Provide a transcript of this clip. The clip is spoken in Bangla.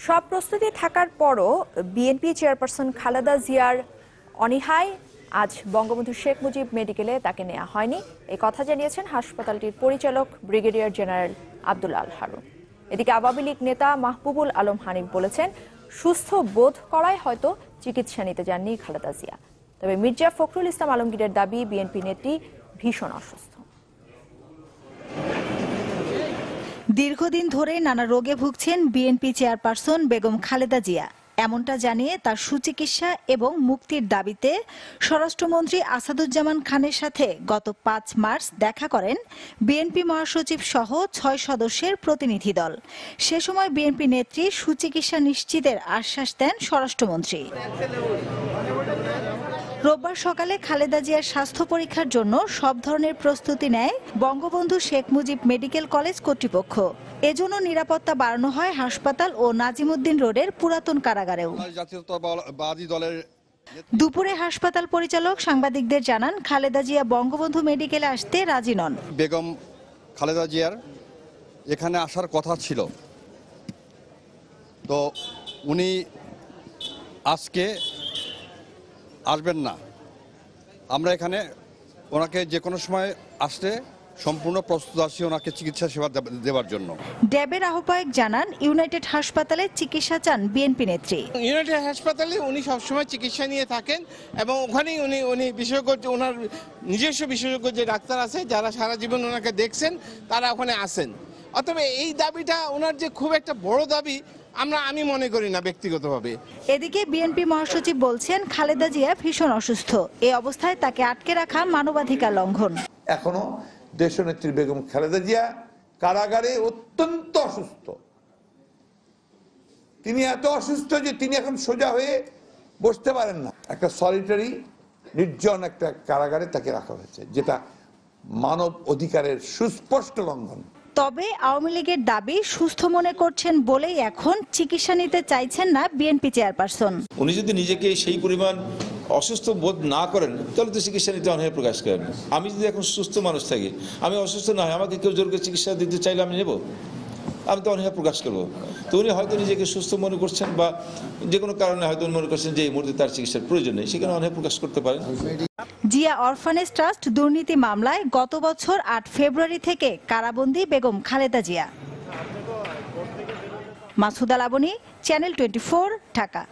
সব প্রস্তুতি থাকার পরও বিএনপি চেয়ারপারসন খালেদা জিয়ার অনীহায় আজ বঙ্গবন্ধু শেখ মুজিব মেডিকেলে তাকে নেওয়া হয়নি এই কথা জানিয়েছেন হাসপাতালটির পরিচালক ব্রিগেডিয়ার জেনারেল আব্দুল আল হারুন। এদিকে আওয়ামী লীগ নেতা মাহবুবুল আলম হানিফ বলেছেন, সুস্থ বোধ করায় হয়তো চিকিৎসা নিতে যাননি খালেদা জিয়া। তবে মির্জা ফখরুল ইসলাম আলমগীরের দাবি, বিএনপি নেত্রী ভীষণ অসুস্থ। দীর্ঘদিন ধরে নানা রোগে ভুগছেন বিএনপি চেয়ারপারসন বেগম খালেদা জিয়া। এমনটা জানিয়ে তার সুচিকিৎসা এবং মুক্তির দাবিতে স্বরাষ্ট্রমন্ত্রী আসাদুজ্জামান খানের সাথে গত ৫ মার্চ দেখা করেন বিএনপি মহাসচিব সহ ৬ সদস্যের প্রতিনিধি দল। সে সময় বিএনপি নেত্রী সুচিকিৎসা নিশ্চিতের আশ্বাস দেন স্বরাষ্ট্রমন্ত্রী। রোববার সকালে খালেদা জিয়ার স্বাস্থ্য পরীক্ষার জন্য সব ধরনের প্রস্তুতি নেয় বঙ্গবন্ধু শেখ মুজিব মেডিকেল কলেজ কর্তৃপক্ষ। এজন্য নিরাপত্তা বাড়ানো হয় হাসপাতাল ও নাজিমউদ্দিন রোডের পুরাতন কারাগারেও। দুপুরে হাসপাতাল পরিচালক সাংবাদিকদের জানান, খালেদা জিয়া বঙ্গবন্ধু মেডিকেলে আসতে রাজি নন। বেগম খালেদা জিয়ার এখানে আসার কথা ছিল, তো উনি আজকে আসবেন না। আমরা এখানে ওনাকে যে কোনো সময় আসতে সম্পূর্ণ প্রস্তুত আছি ওনাকে চিকিৎসা সেবা দেওয়ার জন্য। ড্যাবের আহ্বায়ক জানান, ইউনাইটেড হাসপাতালে চিকিৎসা চান বিএনপি নেত্রী। ইউনাইটেড হাসপাতালে উনি সবসময় চিকিৎসা নিয়ে থাকেন এবং ওখানেই উনি বিশেষজ্ঞ, ওনার নিজস্ব বিশেষজ্ঞ যে ডাক্তার আছে যারা সারা জীবন ওনাকে দেখছেন তারা ওখানে আসেন। অতএব এই দাবিটা ওনার যে খুব একটা বড় দাবি আমি মনে করি না ব্যক্তিগতভাবে। এদিকে বিএনপি মহাসচিব বলছেন, খালেদা জিয়া ভীষণ অসুস্থ। এই অবস্থায় তাকে আটকে রাখা মানবাধিকার লঙ্ঘন। এখনো দেশনেত্রী বেগম খালেদা জিয়া কারাগারে অত্যন্ত অসুস্থ। তিনি এত অসুস্থ যে তিনি এখন সোজা হয়ে বসতে পারেন না। একটা সলিটারি নির্জন একটা কারাগারে তাকে রাখা হয়েছে, যেটা মানব অধিকারের সুস্পষ্ট লঙ্ঘন। তবে আওয়ামী লীগের দাবি, সুস্থ মনে করছেন বলেই এখন চিকিৎসা নিতে চাইছেন না বিএনপি চেয়ারপারসন। উনি যদি নিজেকে সেই পরিমাণ অসুস্থ বোধ না করেন তাহলে তো চিকিৎসা নিতে অনীহা প্রকাশ করেন। আমি যদি এখন সুস্থ মানুষ থাকি, আমি অসুস্থ না হয়, আমাকে কেউ জোর করে চিকিৎসা দিতে চাইলে আমি নেব, আমি তো অনীহা প্রকাশ করবো। তো উনি হয়তো নিজেকে সুস্থ মনে করছেন বা যে কোনো কারণে হয়তো মনে করছেন যে এই মুহূর্তে তার চিকিৎসার প্রয়োজন নেই, সেখানে অনীহা প্রকাশ করতে পারেন। জিয়া অরফানেজ ট্রাস্ট দুর্নীতি মামলায় গত বছর ৮ ফেব্রুয়ারি থেকে কারাবন্দী বেগম খালেদা জিয়া। মাসুদা লাবনী, চ্যানেল 24, ঢাকা।